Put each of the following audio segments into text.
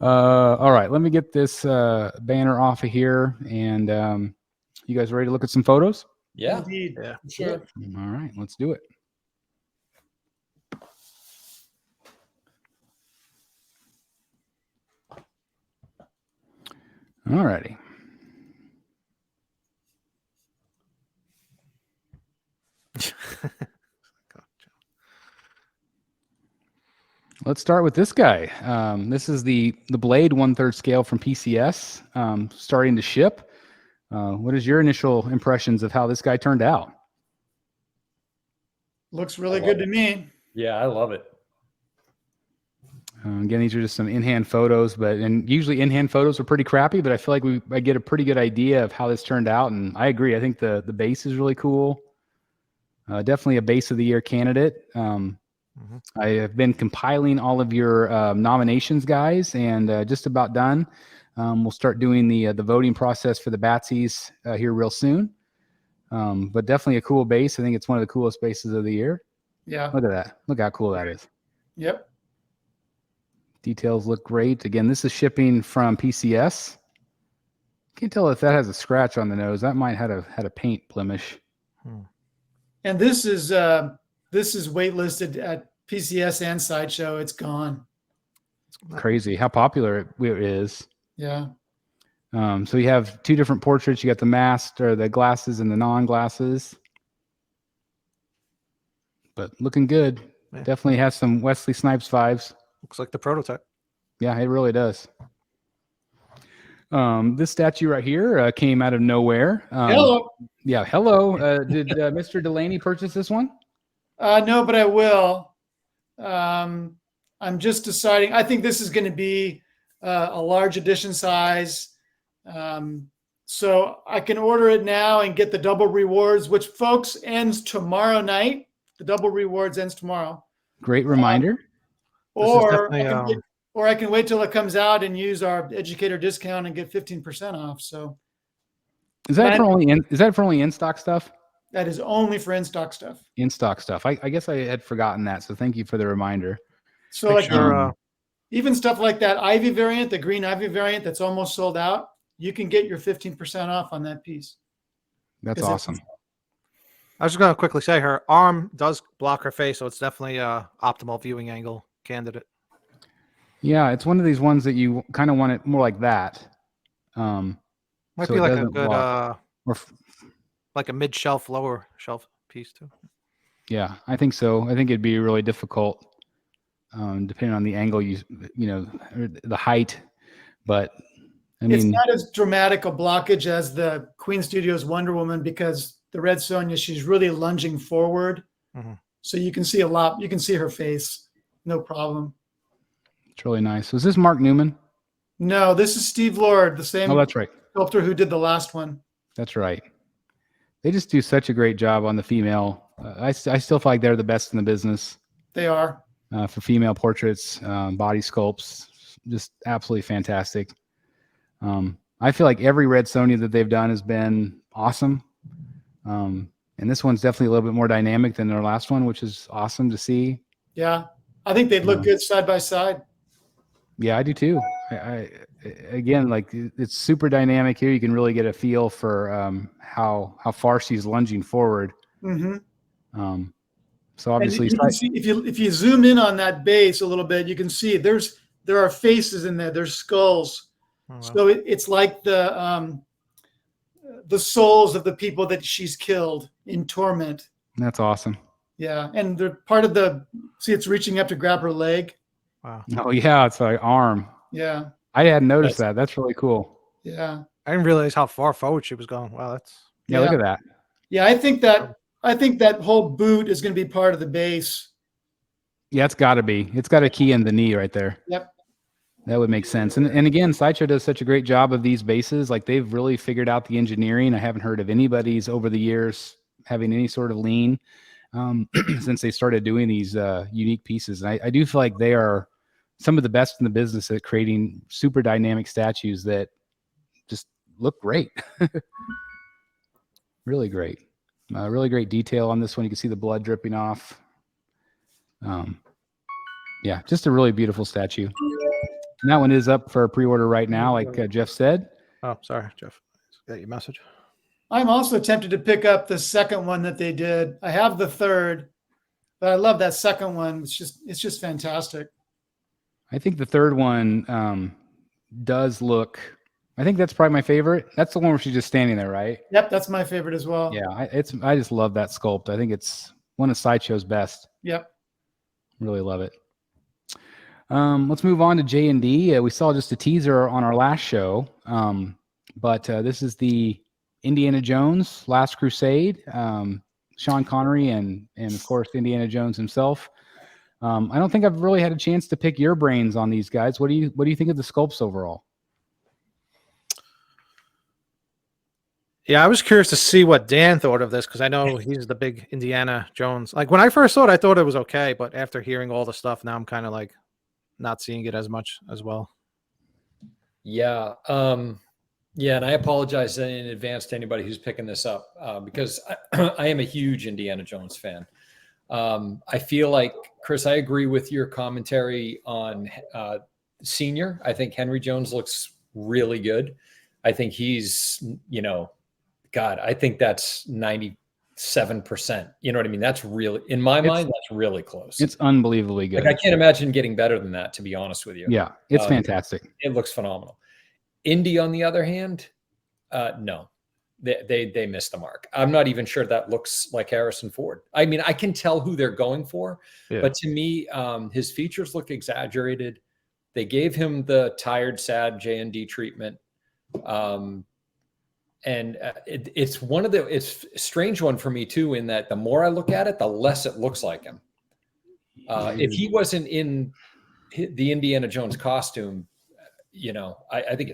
All right, let me get this banner off of here, and you guys ready to look at some photos? Yeah. Indeed. Yeah. Sure. All right, let's do it. All righty. Let's start with this guy. This is the Blade 1/3 scale from PCS, starting to ship. What is your initial impressions of how this guy turned out? Looks really good to me. Yeah, I love it. Again, these are just some in-hand photos, and usually in-hand photos are pretty crappy, but I feel like I get a pretty good idea of how this turned out, and I agree. I think the base is really cool. Definitely a base of the year candidate. I have been compiling all of your nominations, guys, and just about done. We'll start doing the voting process for the Batsies here real soon. But definitely a cool base. I think it's one of the coolest bases of the year. Yeah. Look at that. Look how cool that is. Yep. Details look great. Again, this is shipping from PCS. Can't tell if that has a scratch on the nose. That might have had a paint blemish. And this is waitlisted at PCS and Sideshow. It's gone. Crazy how popular it is. Yeah. So you have two different portraits. You got the masked or the glasses and the non-glasses. But looking good. Yeah. Definitely has some Wesley Snipes vibes. Looks like the prototype. Yeah, it really does. This statue right here came out of nowhere. Hello. Yeah, hello. Did Mr. Delaney purchase this one? No, but I will. I'm just deciding. I think this is going to be a large edition size. So I can order it now and get the double rewards, which, folks, ends tomorrow night. The double rewards ends tomorrow. Great reminder. Or I can wait till it comes out and use our educator discount and get 15% off. So Is that for only in stock stuff? that is only for in stock stuff. In stock stuff. I guess I had forgotten that. So thank you for the reminder. So like even stuff like that Ivy variant, the green Ivy variant that's almost sold out, you can get your 15% off on that piece. That's awesome. I was just going to quickly say her arm does block her face, so it's definitely a optimal viewing angle candidate. Yeah, it's one of these ones that you kind of want it more like that. Might so be it like a doesn't good, block. like a mid-shelf, lower shelf piece too. Yeah, I think so. I think it'd be really difficult, depending on the angle the height. But I mean, it's not as dramatic a blockage as the Queen Studios Wonder Woman because the Red Sonja, she's really lunging forward. So you can see a lot. You can see her face. No problem. It's really nice. Was this Mark Newman? No, this is Steve Lord, the same that's right. sculptor who did the last one. That's right. They just do such a great job on the female. I still feel like they're the best in the business. They are. For female portraits, body sculpts, just absolutely fantastic. I feel like every Red Sonja that they've done has been awesome. And this one's definitely a little bit more dynamic than their last one, which is awesome to see. Yeah. I think they'd look good side by side. Yeah, I do too. Again, like it's super dynamic here. You can really get a feel for how far she's lunging forward. So obviously, you can see, if you zoom in on that base a little bit, you can see there are faces in there. There's skulls. So it's like the souls of the people that she's killed in torment. That's awesome. Yeah, and they're part of it's reaching up to grab her leg. Wow. Oh yeah, it's like arm. Yeah. I hadn't noticed that. That's really cool. Yeah. I didn't realize how far forward she was going. Wow, that's look at that. Yeah, I think that whole boot is going to be part of the base. Yeah, it's got to be. It's got a key in the knee right there. Yep. That would make sense. And again, Sideshow does such a great job of these bases. Like they've really figured out the engineering. I haven't heard of anybody's over the years having any sort of lean since they started doing these unique pieces. And I do feel like they are some of the best in the business at creating super dynamic statues that just look great. Really great. Really great detail on this one. You can see the blood dripping off. Yeah, just a really beautiful statue. And that one is up for pre-order right now, like Jeff said. Oh, sorry, Jeff. Got your message. I'm also tempted to pick up the second one that they did. I have the third, but I love that second one. It's just fantastic. I think the third one does look. I think that's probably my favorite. That's the one where she's just standing there, right? Yep, that's my favorite as well. Yeah, I just love that sculpt. I think it's one of Sideshow's best. Yep. Really love it. Let's move on to J&D. We saw just a teaser on our last show, but this is the Indiana Jones Last Crusade. Sean Connery and of course Indiana Jones himself. I don't think I've really had a chance to pick your brains on these guys. What do you think of the sculpts overall? Yeah, I was curious to see what Dan thought of this because I know he's the big Indiana Jones. Like when I first saw it, I thought it was okay, but after hearing all the stuff, now I'm kind of like not seeing it as much as well. Yeah. Yeah, and I apologize in advance to anybody who's picking this up because I am a huge Indiana Jones fan. I feel like, Chris, I agree with your commentary on Senior. I think Henry Jones looks really good. I think he's, God, I think that's 97%. You know what I mean? That's really, in my mind, that's really close. It's unbelievably good. Like I can't imagine getting better than that, to be honest with you. Yeah, it's fantastic. It looks phenomenal. Indy, on the other hand, no, they missed the mark. I'm not even sure that looks like Harrison Ford. I mean, I can tell who they're going for, but to me, his features look exaggerated. They gave him the tired, sad J&D treatment. And it's it's a strange one for me too, in that the more I look at it, the less it looks like him. If he wasn't in the Indiana Jones costume, I think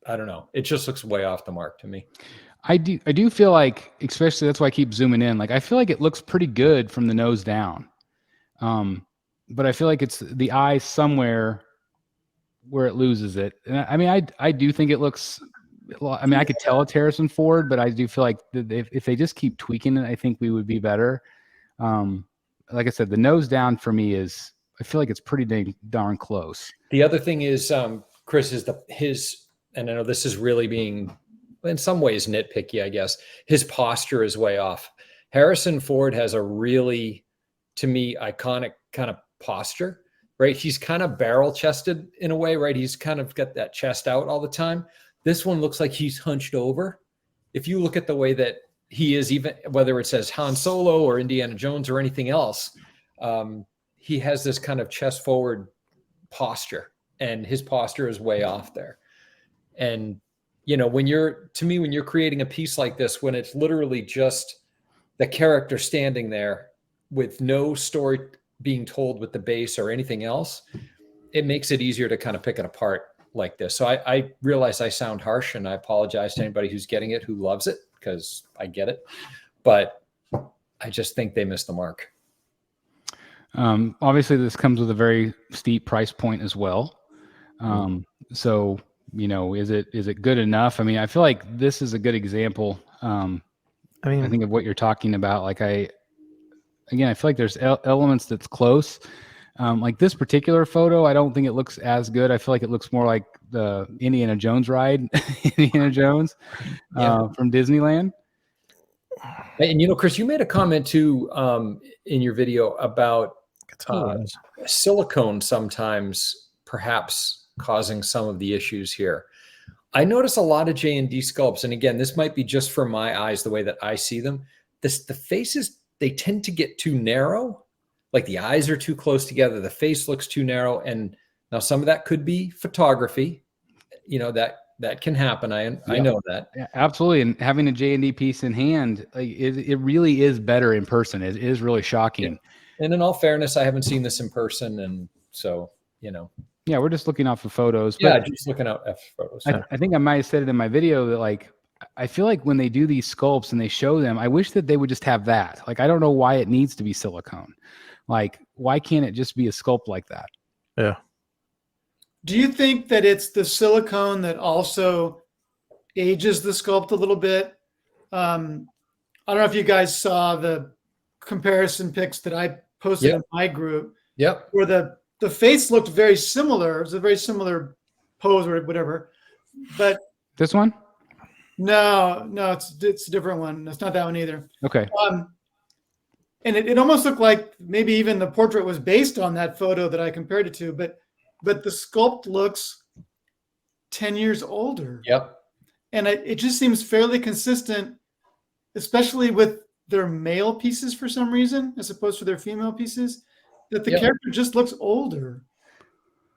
I don't know. It just looks way off the mark to me. I do feel like, especially that's why I keep zooming in. Like I feel like it looks pretty good from the nose down. But I feel like it's the eye somewhere where it loses it. And I mean, I do think it looks, I mean, I could tell it's Harrison Ford, but I do feel like if they just keep tweaking it, I think we would be better. Like I said, the nose down for me is, I feel like it's pretty darn close. The other thing is, Chris, is and I know this is really being, in some ways, nitpicky, I guess. His posture is way off. Harrison Ford has a really, to me, iconic kind of posture, right? He's kind of barrel chested in a way, right? He's kind of got that chest out all the time. This one looks like he's hunched over. If you look at the way that he is, even whether it says Han Solo or Indiana Jones or anything else, he has this kind of chest forward posture, and his posture is way off there. And, when you're creating a piece like this, when it's literally just the character standing there with no story being told with the base or anything else, it makes it easier to kind of pick it apart like this. So I realize I sound harsh, and I apologize to anybody who's getting it, who loves it, because I get it, but I just think they missed the mark. Obviously this comes with a very steep price point as well. So, is it good enough? I mean, I feel like this is a good example. I think of what you're talking about. Like I feel like there's elements that's close. Like this particular photo, I don't think it looks as good. I feel like it looks more like the Indiana Jones ride, Indiana Jones from Disneyland. And, Chris, you made a comment too in your video about silicone sometimes perhaps causing some of the issues here. I notice a lot of J&D sculpts, and again, this might be just for my eyes, the way that I see them. The faces, they tend to get too narrow. Like the eyes are too close together. The face looks too narrow. And now some of that could be photography, that can happen. I know that. Yeah, absolutely. And having a J&D piece in hand, like it really is better in person. It is really shocking. Yeah. And in all fairness, I haven't seen this in person. And so, Yeah, we're just looking off of photos. Yeah, just looking out at photos. I think I might have said it in my video that, like, I feel like when they do these sculpts and they show them, I wish that they would just have that. Like, I don't know why it needs to be silicone. Like, why can't it just be a sculpt like that? Yeah. Do you think that it's the silicone that also ages the sculpt a little bit? I don't know if you guys saw the comparison pics that I posted in my group. Yep. Where the face looked very similar. It was a very similar pose or whatever, but This one? no, it's a different one. It's not that one either. Okay. And it almost looked like maybe even the portrait was based on that photo that I compared it to, but the sculpt looks 10 years older. Yep. And it just seems fairly consistent, especially with their male pieces for some reason, as opposed to their female pieces, that the character just looks older.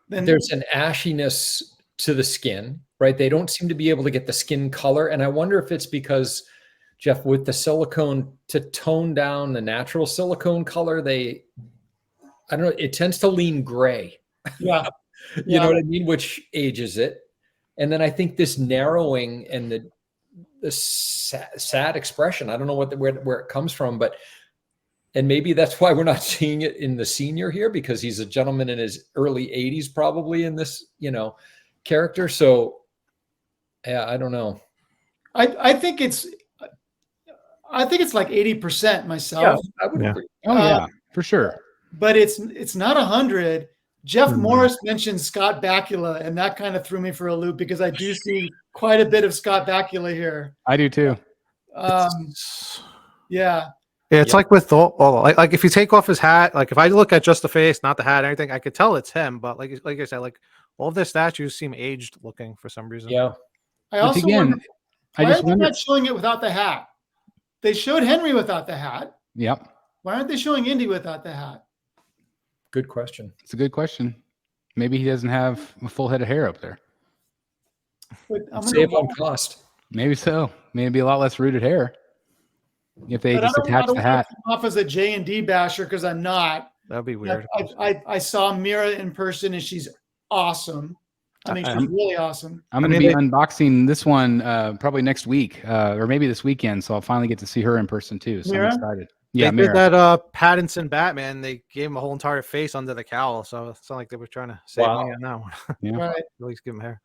There's an ashiness to the skin, right? They don't seem to be able to get the skin color. And I wonder if it's because, Jeff, with the silicone, to tone down the natural silicone color, I don't know, it tends to lean gray. Yeah. You know what I mean? Which ages it. And then I think this narrowing and the sad expression, I don't know where it comes from, and maybe that's why we're not seeing it in the senior here, because he's a gentleman in his early 80s, probably, in this, character. So yeah, I don't know. I think it's like 80% myself. Yeah, I would agree. Oh yeah, for sure. But it's not 100. Jeff Morris mentioned Scott Bakula, and that kind of threw me for a loop because I do see quite a bit of Scott Bakula here. I do too. Yeah. It's like with like if you take off his hat, like if I look at just the face, not the hat, anything, I could tell it's him. But like I said, like all of their statues seem aged looking for some reason. Yeah. I also wonder, I why just are they wonder. not showing it without the hat? They showed Henry without the hat. Yep. Why aren't they showing Indy without the hat? Good question. It's a good question. Maybe he doesn't have a full head of hair up there. Save on cost. Maybe so. Maybe a lot less rooted hair if they just attach the hat. Off as a J&D basher because I'm not. That'd be weird. I saw Mira in person and she's awesome. I mean, she's really awesome. I'm going to be unboxing this one probably next week or maybe this weekend, so I'll finally get to see her in person too. So Mira? I'm excited. Yeah, they did that Pattinson Batman. They gave him a whole entire face under the cowl, so it's not like they were trying to save money on that one. Yeah. Right. At least give him hair.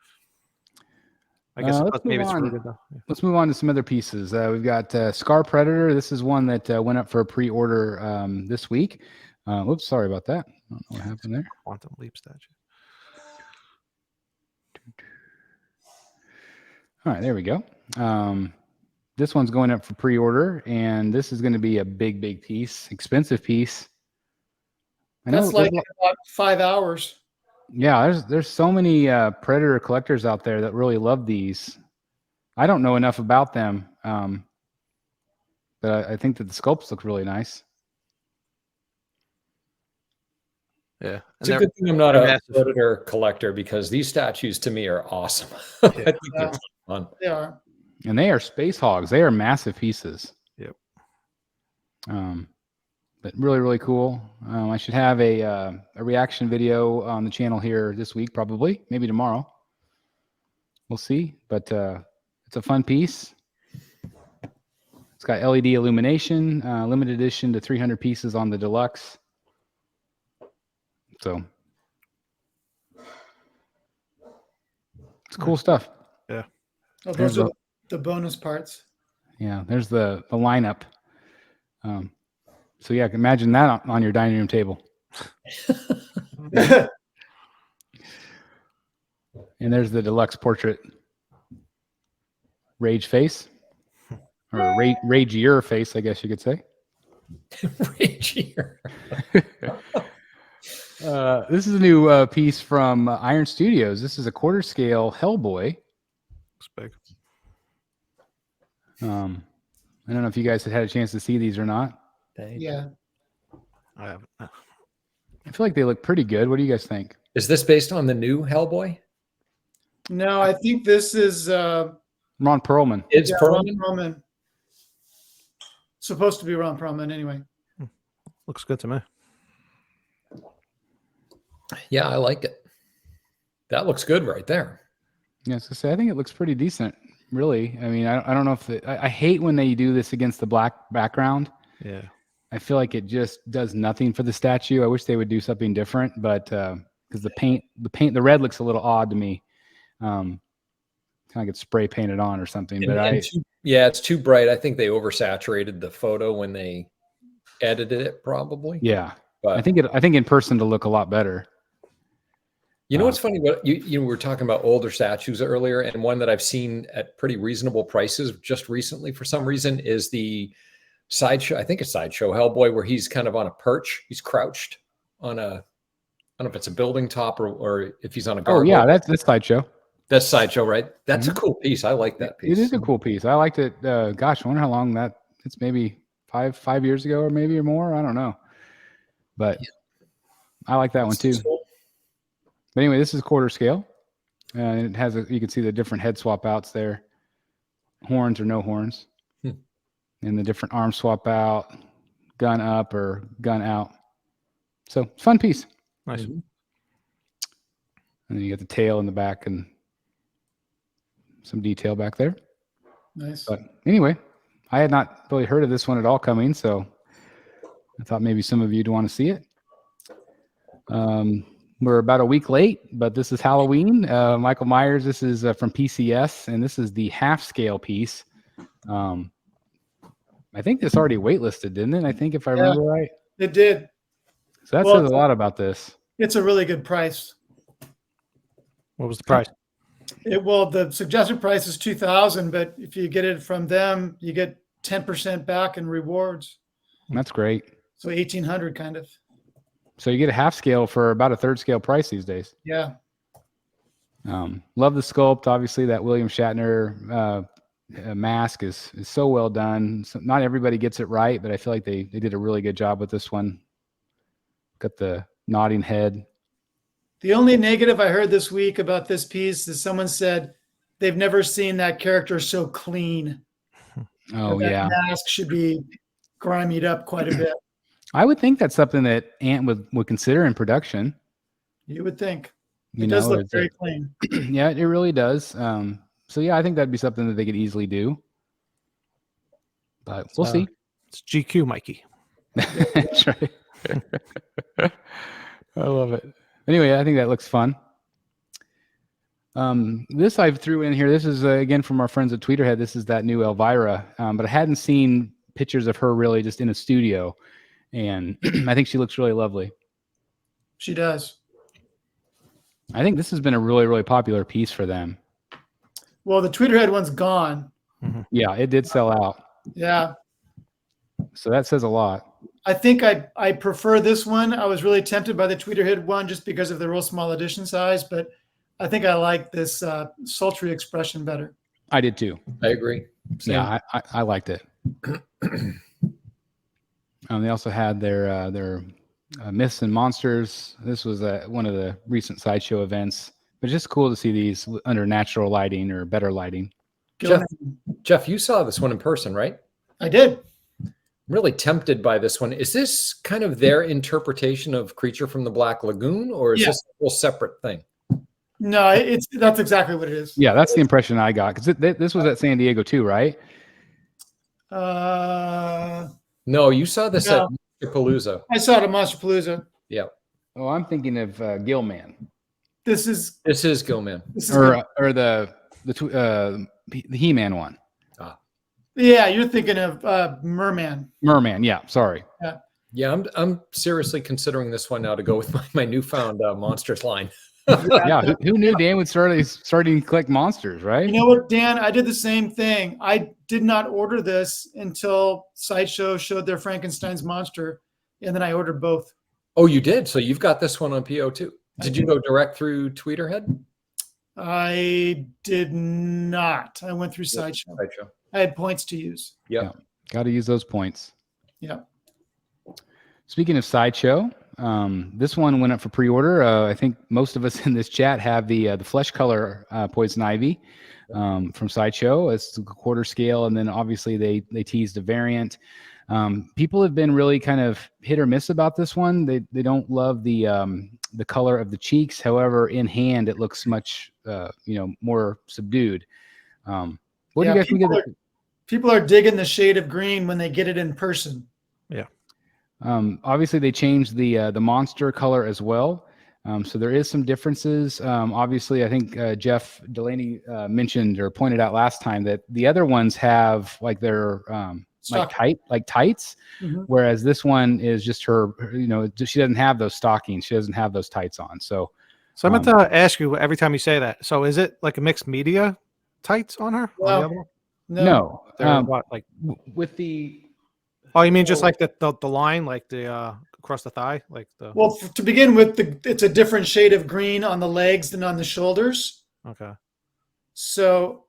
I guess maybe it's rooted though. Yeah. Let's move on to some other pieces. We've got Scar Predator. This is one that went up for a pre-order this week. Whoops, sorry about that. I don't know what happened there. Quantum Leap statue. All right, there we go. This one's going up for pre-order, and this is going to be a big piece, expensive piece. That's like about 5 hours. Yeah, there's so many Predator collectors out there that really love these. I don't know enough about them, but I think that the sculpts look really nice. Yeah, it's a good thing I'm not a Predator collector because these statues to me are awesome. I think they're fun. They are. And they are space hogs. They are massive pieces. Yep. But really cool. I should have a reaction video on the channel here this week, probably, maybe tomorrow. We'll see. But it's a fun piece. It's got LED illumination, limited edition to 300 pieces on the deluxe. So it's cool stuff. Yeah. Oh, those are the bonus parts. Yeah, there's the lineup. So yeah, imagine that on your dining room table. And there's the deluxe portrait. Rage face. Or ragier face, I guess you could say. Ragier. This is a new piece from Iron Studios. This is a quarter scale Hellboy. Looks big. I don't know if you guys had a chance to see these or not. Yeah. I haven't. I feel like they look pretty good. What do you guys think? Is this based on the new Hellboy? No, I think this is Ron Perlman. It's Ron Perlman. Supposed to be Ron Perlman anyway. Looks good to me. Yeah, I like it. That looks good right there. Yeah, so I think it looks pretty decent, really. I mean, I don't know if I hate when they do this against the black background. Yeah. I feel like it just does nothing for the statue. I wish they would do something different, but because the red looks a little odd to me. Kind of gets spray painted on or something. It's too bright. I think they oversaturated the photo when they edited it, probably. Yeah, but I think in person to look a lot better. You know what's funny? What you were talking about older statues earlier, and one that I've seen at pretty reasonable prices just recently for some reason is the Sideshow. I think it's Sideshow Hellboy, where he's kind of on a perch. He's crouched on a, I don't know if it's a building top or if he's on a gargoyle. Oh yeah, that's Sideshow. That's Sideshow, right? That's a cool piece. I like that piece. It is a cool piece. I liked it. Gosh, I wonder how long it's maybe five years ago or maybe or more. I don't know, but I like that one too. But anyway, this is quarter scale, and it has you can see the different head swap outs there, horns or no horns, and the different arm swap out, gun up or gun out. So fun piece. Nice. And then you got the tail in the back and some detail back there. Nice. But anyway, I had not really heard of this one at all coming, so I thought maybe some of you'd want to see it. We're about a week late, but this is Halloween. Michael Myers, this is from PCS, and this is the half scale piece. I think this already waitlisted, didn't it? I think if I remember right. It did. So that says a lot about this. It's a really good price. What was the price? Well, the suggested price is $2,000, but if you get it from them, you get 10% back in rewards. That's great. So $1,800 kind of. So you get a half scale for about a third scale price these days. Yeah. Love the sculpt. Obviously, that William Shatner mask is so well done. So not everybody gets it right, but I feel like they did a really good job with this one. Got the nodding head. The only negative I heard this week about this piece is someone said they've never seen that character so clean. Oh, that yeah. mask should be grimied up quite a bit. I would think that's something that Ant would consider in production. You would think. It does look very clean. Yeah, it really does. So, yeah, I think that'd be something that they could easily do. But we'll see. It's GQ, Mikey. That's right. I love it. Anyway, I think that looks fun. This I threw in here. This is, again, from our friends at Tweeterhead. This is that new Elvira. But I hadn't seen pictures of her really just in a studio. And I think she looks really lovely. She does. I think this has been a really, really popular piece for them. Well, the Tweeterhead one's gone. Mm-hmm. Yeah, it did sell out. Yeah. So that says a lot. I think I prefer this one. I was really tempted by the Tweeterhead one just because of the real small edition size, but I think I like this sultry expression better. I did too. I agree. Same. Yeah, I liked it. They also had their myths and monsters. This was one of the recent Sideshow events, but just cool to see these under natural lighting or better lighting. Jeff, you saw this one in person, right? I did. I'm really tempted by this one. Is this kind of their interpretation of Creature from the Black Lagoon, or is this a whole separate thing? No, that's exactly what it is. Yeah, that's the impression I got, because this was at San Diego too, right? No, you saw this at Palooza. I saw it at Monsterpalooza. Yeah. Oh, I'm thinking of Gilman. This is Gilman. Or the He-Man one. Yeah, you're thinking of Merman. Merman, yeah. Sorry. Yeah, I'm seriously considering this one now to go with my newfound monsters line. Yeah, who knew Dan would starting to collect monsters, right? You know what, Dan? I did the same thing. I did not order this until Sideshow showed their Frankenstein's monster, and then I ordered both. Oh, you did? So you've got this one on PO too. Did you go direct through Tweeterhead? I did not. I went through Sideshow. I had points to use. Yeah. Got to use those points. Yeah. Speaking of Sideshow, this one went up for pre-order. I think most of us in this chat have the flesh color Poison Ivy from Sideshow. It's a quarter scale, and then obviously they teased a variant. People have been really kind of hit or miss about this one. They don't love the color of the cheeks. However, in hand it looks much more subdued. What do you guys think of it? People are digging the shade of green when they get it in person. Yeah. Obviously, they changed the monster color as well. So there is some differences. Obviously, I think Jeff Delaney mentioned or pointed out last time that the other ones have like their tights, whereas this one is just her. She doesn't have those stockings. She doesn't have those tights on. So So I meant to ask you every time you say that. So is it like a mixed media tights on her? No. On the other one? No, They're what, like? with the Oh, you mean just like the line, like the across the thigh, like the? Well, to begin with, it's a different shade of green on the legs than on the shoulders. Okay. So,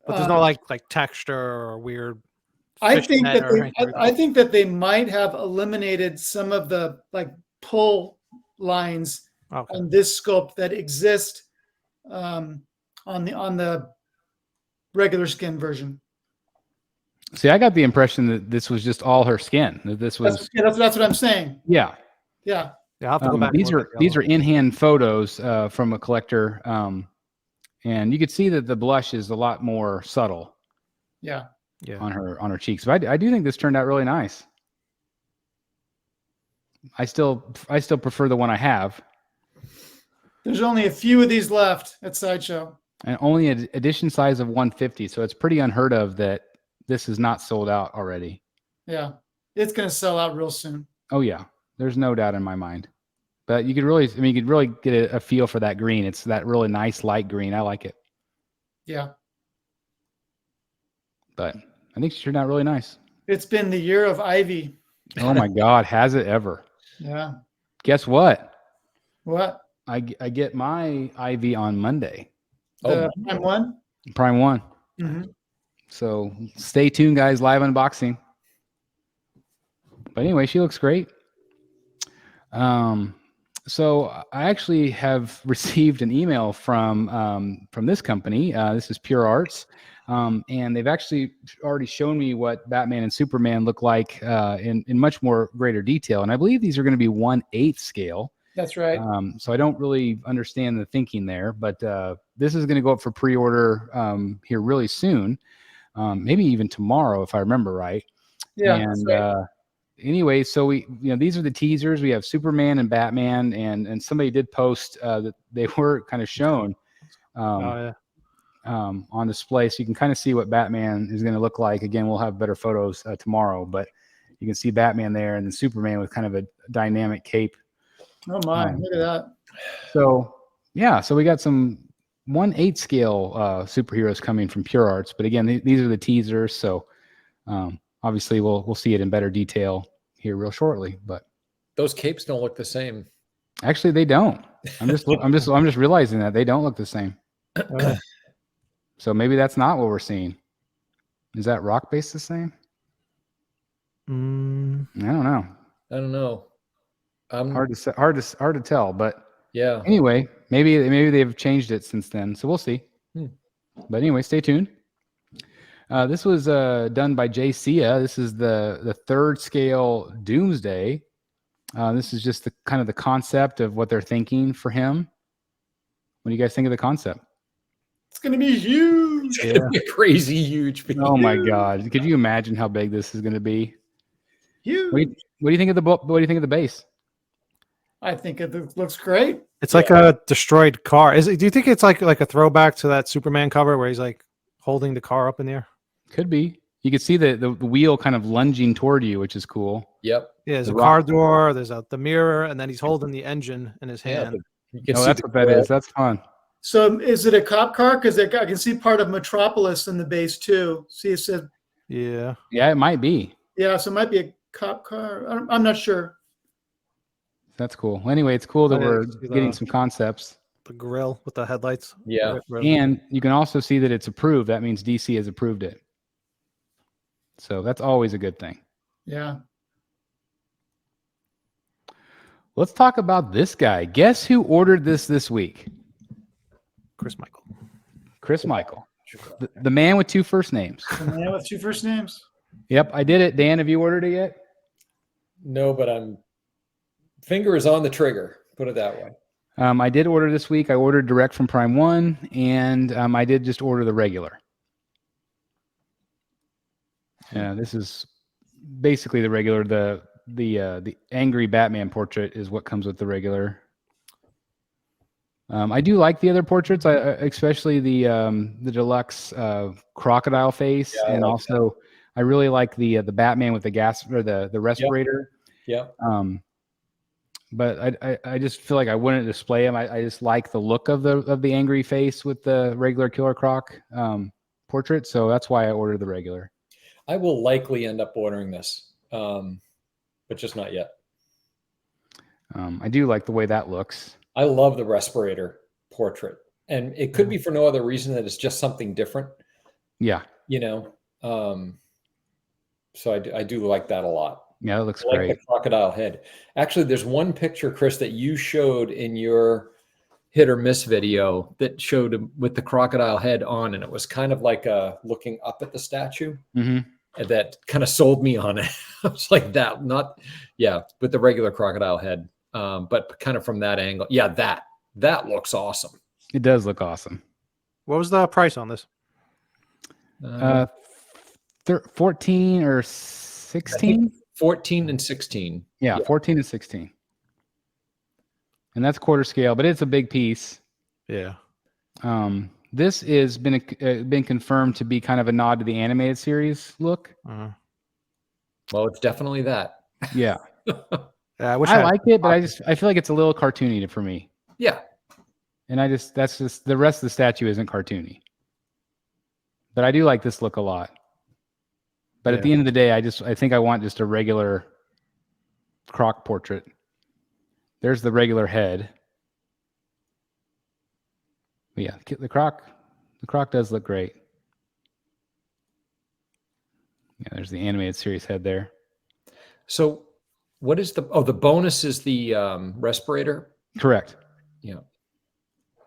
But there's no like texture or weird. I think fishnet that or anything. I think that they might have eliminated some of the like pull lines Okay. on this sculpt that exist on the regular skin version. See, I got the impression that this was just all her skin. That this was That's what I'm saying. yeah. Yeah. Yeah, I'll have to go back. These are in-hand photos from a collector, and you could see that the blush is a lot more subtle. Yeah. Yeah. on her cheeks. But I do think this turned out really nice. I still prefer the one I have, There's only a few of these left at Sideshow. and only an edition size of 150. So it's pretty unheard of that this is not sold out already. Yeah. It's going to sell out real soon. Oh yeah, there's no doubt in my mind. But you could really, you could really get a feel for that green. It's that really nice light green. I like it. Yeah. But I think she turned out really nice. It's been the year of Ivy. Oh my God, has it ever? Yeah. Guess what? What? I get my Ivy on Monday. The Prime One? Prime 1. Mm-hmm. So stay tuned, guys. Live unboxing. But anyway, she looks great. So I actually have received an email from this company. This is Pure Arts, and they've actually already shown me what Batman and Superman look like in much more greater detail. And I believe these are going to be 1/8 scale. That's right. So I don't really understand the thinking there, but this is going to go up for pre-order here really soon, maybe even tomorrow if I remember right. Yeah. And right. Anyway, so these are the teasers. We have Superman and Batman, and somebody did post that they were kind of shown on display, so you can kind of see what Batman is going to look like. Again, we'll have better photos tomorrow, but you can see Batman there, and then Superman with kind of a dynamic cape. Oh my! Look at that. So yeah, so we got some 1/8 scale superheroes coming from Pure Arts, but again, these are the teasers, so obviously we'll see it in better detail here real shortly. But those capes don't look the same. Actually, they don't. I'm just realizing that they don't look the same. So maybe that's not what we're seeing. Is that rock base the same? I don't know. I don't know. Hard to tell. But yeah. Anyway, maybe they've changed it since then. So we'll see. But anyway, stay tuned. This was done by Jay Sia. This is the 3rd scale Doomsday. This is just the kind of the concept of what they're thinking for him. What do you guys think of the concept? It's going to be huge. It's going to be crazy huge. Oh my God! Could you imagine how big this is going to be? Huge. What do you think of the base? I think it looks great. It's like a destroyed car. Do you think it's like a throwback to that Superman cover where he's like holding the car up in the air? Could be. You could see the wheel kind of lunging toward you, which is cool. Yep. Yeah, there's a car door, there's the mirror, and then he's holding the engine in his hand. That's what that is. That's fun. So is it a cop car? Because I can see part of Metropolis in the base too. See, it said. Yeah. Yeah, it might be. Yeah, so it might be a cop car. I'm not sure. That's cool. Anyway, it's cool that we're getting some concepts. The grill with the headlights. Yeah. And you can also see that it's approved. That means DC has approved it. So that's always a good thing. Yeah. Let's talk about this guy. Guess who ordered this week? Chris Michael. Chris Michael. The man with 2 first names. The man with 2 first names. Yep, I did it. Dan, have you ordered it yet? No, but finger is on the trigger. Put it that way. I did order this week. I ordered direct from Prime 1, and I did just order the regular. Yeah, this is basically the regular. The angry Batman portrait is what comes with the regular. I do like the other portraits, especially the deluxe crocodile face, Yeah, and also I really like the Batman with the gas or the respirator. Yeah. but I just feel like I wouldn't display them. I just like the look of the angry face with the regular Killer Croc portrait, so that's why I ordered the regular. I will likely end up ordering this, but just not yet. I do like the way that looks. I love the respirator portrait, and it could be for no other reason that it's just something different. Yeah. You know, so I do like that a lot. Yeah, that looks I like great. the crocodile head. Actually, there's one picture, Chris, that you showed in your hit or miss video that showed him with the crocodile head on, and it was kind of like looking up at the statue. Mm-hmm. And that kind of sold me on it. I was like, that, not, yeah, with the regular crocodile head, but kind of from that angle. Yeah, that looks awesome. It does look awesome. What was the price on this? 14 or 16? 14 and 16. Yeah, 14 and 16. And that's quarter scale, but it's a big piece. Yeah. This has been confirmed to be kind of a nod to the animated series look. Well, it's definitely that. Yeah. I like it, but I feel like it's a little cartoony for me. Yeah. And that's just the rest of the statue isn't cartoony. But I do like this look a lot. But at the end of the day, I think I want just a regular Croc portrait. There's the regular head. But yeah, the Croc does look great. Yeah, there's the animated series head there. So what is the bonus is the respirator? Correct. Yeah.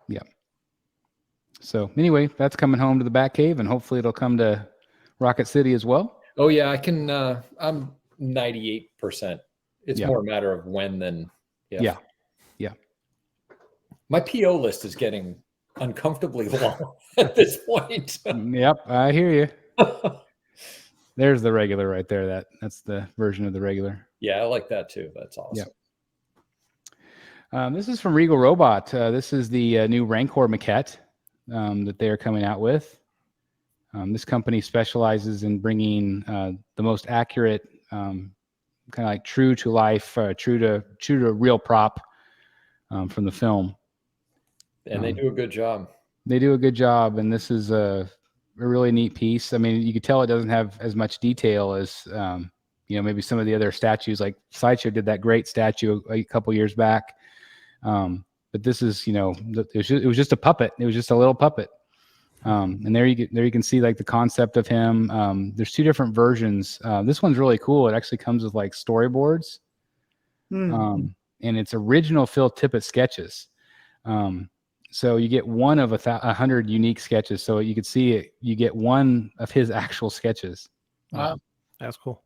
Yeah. So anyway, that's coming home to the Batcave, and hopefully it'll come to Rocket City as well. Oh yeah, I can, I'm 98%. It's more a matter of when than if. Yeah. My PO list is getting uncomfortably long at this point. Yep, I hear you. There's the regular right there. That's the version of the regular. Yeah, I like that too. That's awesome. Yep. This is from Regal Robot. This is the new Rancor maquette that they are coming out with. This company specializes in bringing the most accurate, kind of like true to life, true to real prop from the film. And they do a good job. They do a good job, and this is a really neat piece. I mean, you could tell it doesn't have as much detail as maybe some of the other statues. Like Sideshow did that great statue a couple years back, but this is it was just a puppet. It was just a little puppet, and there you can see like the concept of him. There's two different versions. This one's really cool. It actually comes with like storyboards, and it's original Phil Tippett sketches. So you get one of 100 unique sketches. So you could see it. You get one of his actual sketches. Wow, that's cool.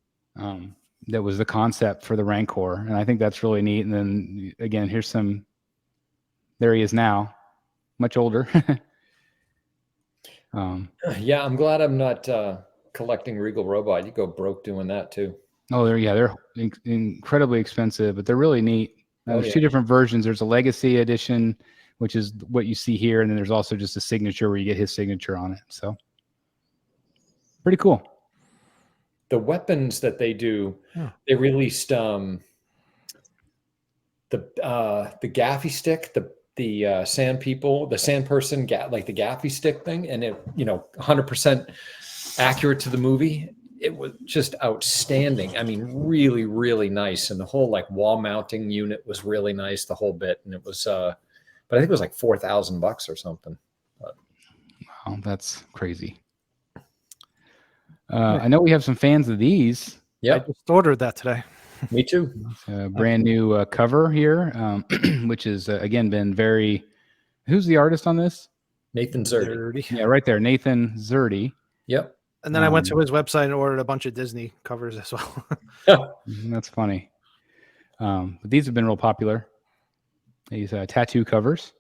That was the concept for the Rancor, and I think that's really neat. And then again, here's there he is now, much older. Yeah, I'm glad I'm not collecting Regal Robot. You go broke doing that too. Oh, they're incredibly expensive, but they're really neat. There's two different versions. There's a Legacy edition, which is what you see here, and then there's also just a signature where you get his signature on it. So pretty cool. The weapons that they do, they released the gaffy stick, the sand people, the sand person, like the gaffy stick thing, and it 100% accurate to the movie. It was just outstanding. I mean, really, really nice, and the whole like wall mounting unit was really nice, the whole bit, and it was but I think it was like $4,000 or something. But. Wow, that's crazy. I know we have some fans of these. Yeah, I just ordered that today. Me too. Brand new cover here, which is again been very. Who's the artist on this? Nathan Zerdy. Yeah, right there, Nathan Zerdy. Yep. And then I went to his website and ordered a bunch of Disney covers as well. That's funny. But these have been real popular. These tattoo covers.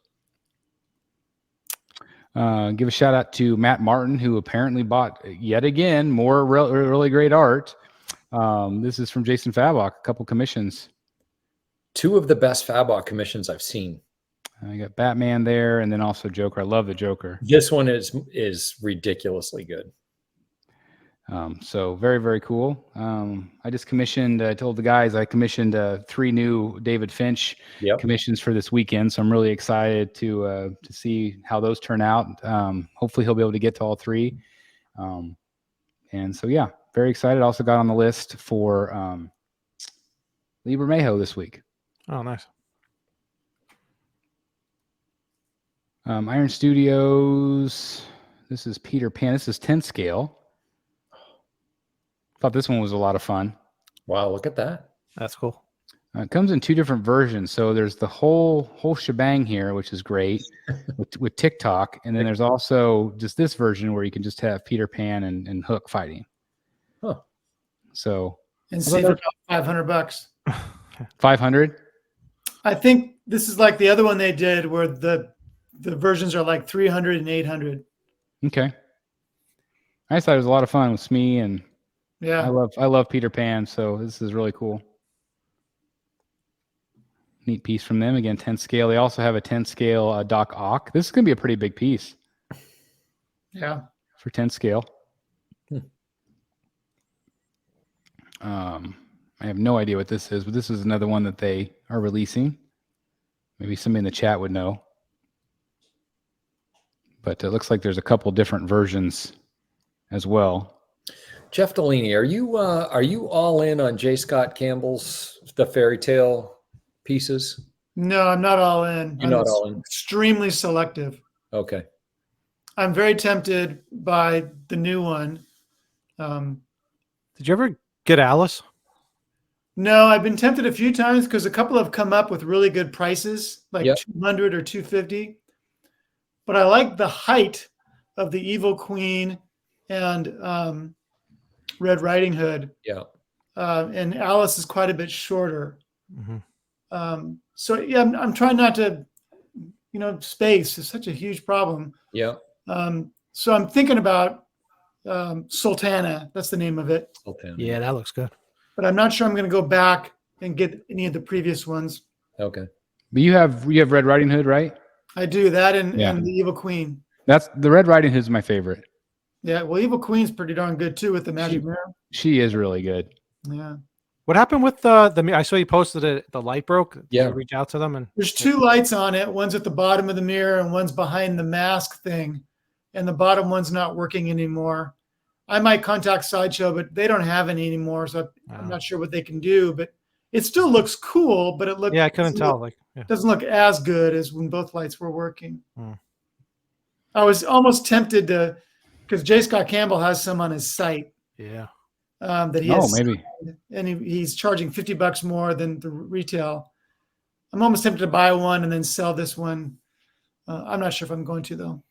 Give a shout out to Matt Martin, who apparently bought yet again more really great art. This is from Jason Fabok, a couple commissions. Two of the best Fabok commissions I've seen. I got Batman there, and then also Joker. I love the Joker. This one is ridiculously good. So very, very cool. I just commissioned, I told the guys I commissioned 3 new David Finch Yep. commissions for this weekend. So I'm really excited to see how those turn out. Hopefully he'll be able to get to all 3. And so, yeah, very excited. Also got on the list for Liber Mayo this week. Oh, nice. Iron Studios. This is Peter Pan. This is 10 scale. Thought this one was a lot of fun. Wow, look at that. That's cool. It comes in 2 different versions. So there's the whole shebang here, which is great with TikTok. And then there's also just this version where you can just have Peter Pan and Hook fighting. Huh. So. And save about $500. 500? I think this is like the other one they did where the versions are like 300 and 800. Okay. I just thought it was a lot of fun with Smee, and yeah, I love Peter Pan, so this is really cool. Neat piece from them. Again, 10 scale. They also have a 10 scale Doc Ock. This is going to be a pretty big piece. Yeah. For 10 scale. I have no idea what this is, but this is another one that they are releasing. Maybe somebody in the chat would know. But it looks like there's a couple different versions as well. Jeff Delaney, are you all in on J. Scott Campbell's The Fairy Tale pieces? No, I'm not all in. You're not all in. Extremely selective. Okay. I'm very tempted by the new one. Did you ever get Alice? No, I've been tempted a few times because a couple have come up with really good prices, like Yep. 200 or 250. But I like the height of the Evil Queen and Red Riding Hood. Yeah. And Alice is quite a bit shorter. Mm-hmm. So yeah, I'm trying not to, space is such a huge problem. Yeah. So I'm thinking about Sultana. That's the name of it. Sultana. Yeah, that looks good. But I'm not sure I'm going to go back and get any of the previous ones. Okay. But you have Red Riding Hood, right? I do that and Yeah. the Evil Queen. That's the Red Riding Hood is my favorite. Yeah, well, Evil Queen's pretty darn good too with the magic mirror. She is really good. Yeah. What happened with the I saw you posted it. The light broke. Did Yeah. you reach out to them and There's 2 lights on it. One's at the bottom of the mirror and one's behind the mask thing. And the bottom one's not working anymore. I might contact Sideshow, but they don't have any anymore. So I'm not sure what they can do. But it still looks cool, but it looks I couldn't tell. Doesn't look as good as when both lights were working. Hmm. I was almost tempted to, because J. Scott Campbell has some on his site. Yeah. That he has, maybe. and he's charging $50 more than the retail. I'm almost tempted to buy one and then sell this one. I'm not sure if I'm going to though.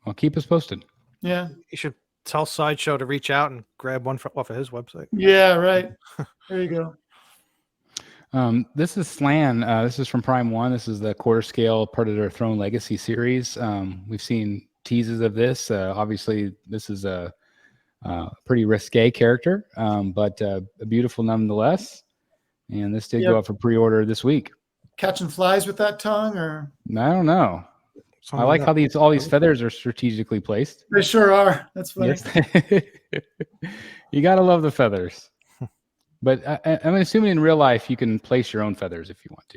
Well, keep us posted. Yeah. You should tell Sideshow to reach out and grab one off of his website. Yeah. Right. There you go. This is Slan. This is from Prime One. This is the quarter scale part of their Throne Legacy series. We've seen teases of this. Obviously, this is a pretty risque character, but beautiful nonetheless. And this did go up for pre-order this week. Catching flies with that tongue, or I don't know. I like how all these feathers are strategically placed. they sure are. That's funny. Yes. You gotta love the feathers. But I'm assuming in real life you can place your own feathers if you want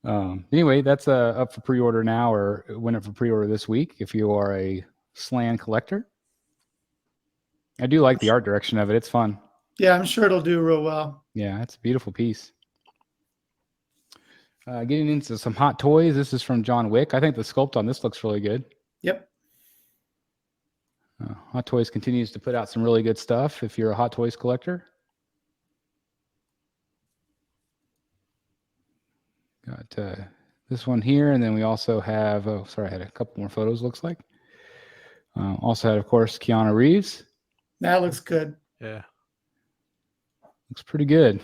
to. Anyway, that's up for pre-order now, or went up for pre-order this week if you are a Slan collector. I do like the art direction of it. It's fun. Yeah, I'm sure it'll do real well. Yeah, it's a beautiful piece. Getting into some hot toys. This is from John Wick. I think the sculpt on this looks really good. Yep. Hot Toys continues to put out some really good stuff if you're a Hot Toys collector. Got this one here, and then we also have, I had a couple more photos, looks like. Also had, of course, Keanu Reeves. That looks good. Yeah. Looks pretty good.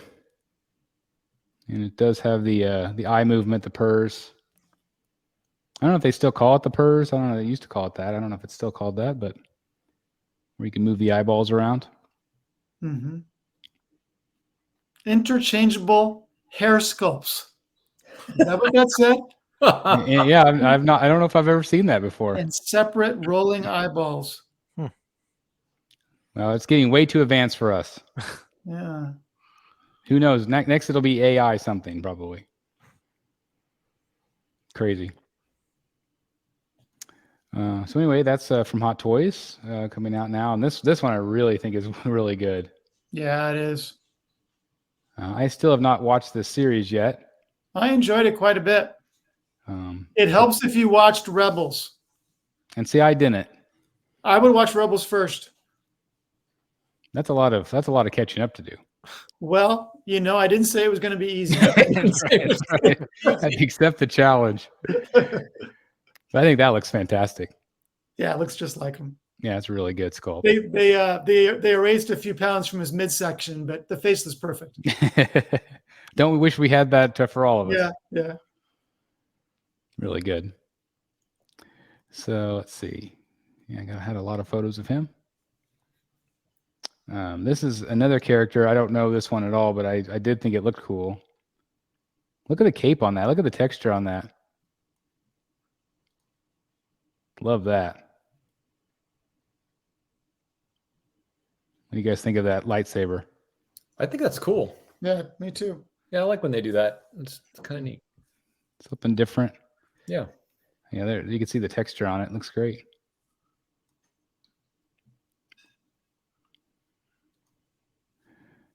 And it does have the eye movement, the purrs. I don't know if they still call it the purrs. I don't know. They used to call it that. I don't know if it's still called that, but where you can move the eyeballs around. Mm-hmm. Interchangeable hair sculpts. Is that what that said? And yeah, I don't know if I've ever seen that before. And separate rolling eyeballs. Hmm. Well, it's getting way too advanced for us. Yeah. Who knows? Next it'll be AI something probably. Crazy. So anyway, that's from Hot Toys coming out now, and this one I really think is really good. Yeah, it is. I still have not watched this series yet. I enjoyed it quite a bit. It helps if you watched Rebels. And see, I didn't. I would watch Rebels first. That's a lot of catching up to do. Well, I didn't say it was going to be easy. That's right. I accept the challenge. But I think that looks fantastic. Yeah, it looks just like him. Yeah, it's a really good sculpt. They erased a few pounds from his midsection, but the face is perfect. Don't we wish we had that for all of us? Yeah. Really good. So let's see. Yeah, I had a lot of photos of him. This is another character. I don't know this one at all, but I did think it looked cool. Look at the cape on that. Look at the texture on that. Love that. What do you guys think of that lightsaber? I think that's cool. Yeah, me too. Yeah, I like when they do that. It's kind of neat. Something different. Yeah. Yeah, there you can see the texture on it. It looks great.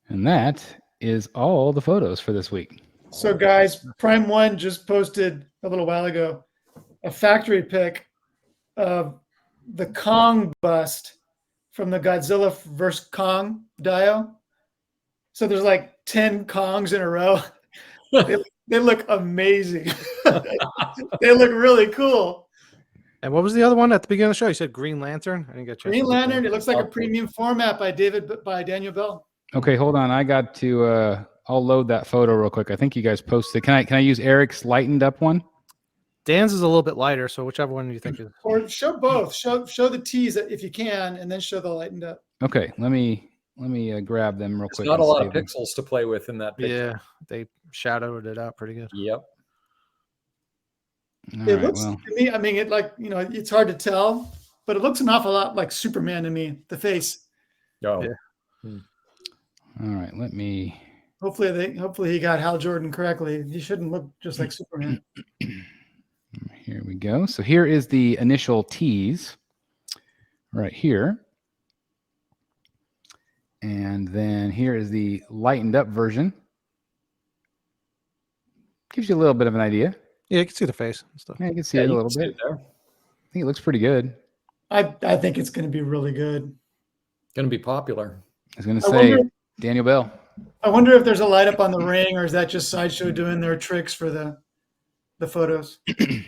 And that is all the photos for this week. So guys, Prime One just posted a little while ago a factory pic of the Kong bust from the Godzilla vs. Kong dio. So there's like 10 Kongs in a row. They look amazing. They look really cool. And what was the other one at the beginning of the show? You said Green Lantern? I didn't get Green Lantern. It looks like a premium format by Daniel Bell. Okay, hold on. I got to I'll load that photo real quick. I think you guys posted. Can I use Eric's lightened up one? Dan's is a little bit lighter, so whichever one you think is. Or show both. Show the tees if you can, and then show the lightened up. Okay, let me grab them real quick. Not a lot of pixels to play with in that picture. Yeah, they shadowed it out pretty good. Yep. It looks to me, I mean, it's hard to tell, but it looks an awful lot like Superman to me, the face. Oh. Yeah. All right, let me. Hopefully he got Hal Jordan correctly. He shouldn't look just like Superman. Here we go. So here is the initial tease right here. And then here is the lightened up version. Gives you a little bit of an idea. Yeah, you can see the face and stuff. Yeah, you can see it a little bit. I think it looks pretty good. I think it's going to be really good. Going to be popular. I was going to say Daniel Bell. I wonder if there's a light up on the ring, or is that just Sideshow doing their tricks for the photos? I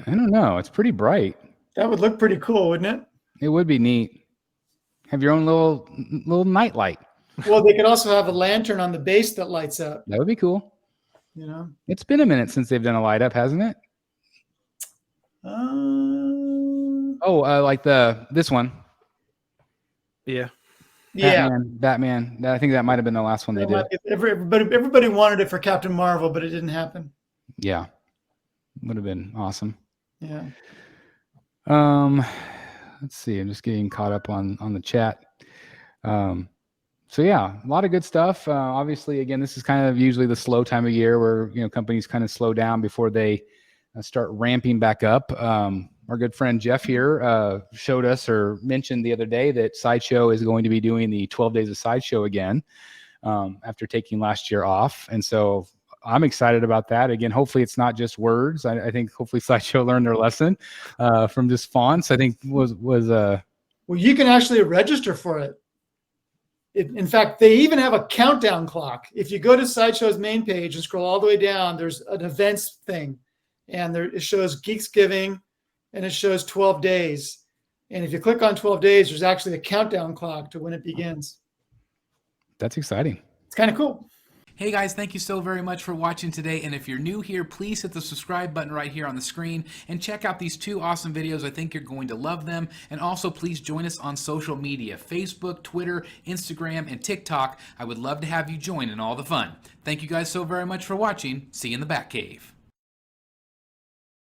don't know. It's pretty bright. That would look pretty cool, wouldn't it? It would be neat. Have your own little night light. Well, they could also have a lantern on the base that lights up. That would be cool. It's been a minute since they've done a light up, hasn't it? Like this one. Yeah. Batman. I think that might have been the last one they did. Everybody wanted it for Captain Marvel, but it didn't happen. Yeah. Would have been awesome. Yeah. Let's see. I'm just getting caught up on the chat. So yeah, a lot of good stuff. Obviously, again, this is kind of usually the slow time of year where companies kind of slow down before they start ramping back up. Our good friend Jeff here showed us or mentioned the other day that Sideshow is going to be doing the 12 Days of Sideshow again after taking last year off. And so I'm excited about that. Again, hopefully it's not just words. I think hopefully Sideshow learned their lesson from just fonts. I think was well, you can actually register for it. In fact, they even have a countdown clock. If you go to Sideshow's main page and scroll all the way down, there's an events thing. And it shows Geeksgiving, and it shows 12 days. And if you click on 12 days, there's actually a countdown clock to when it begins. That's exciting. It's kind of cool. Hey guys, thank you so very much for watching today, and if you're new here, please hit the subscribe button right here on the screen and check out these two awesome videos. I think you're going to love them. And also please join us on social media: Facebook, Twitter, Instagram, and TikTok. I would love to have you join in all the fun. Thank you guys so very much for watching. See you in the Batcave.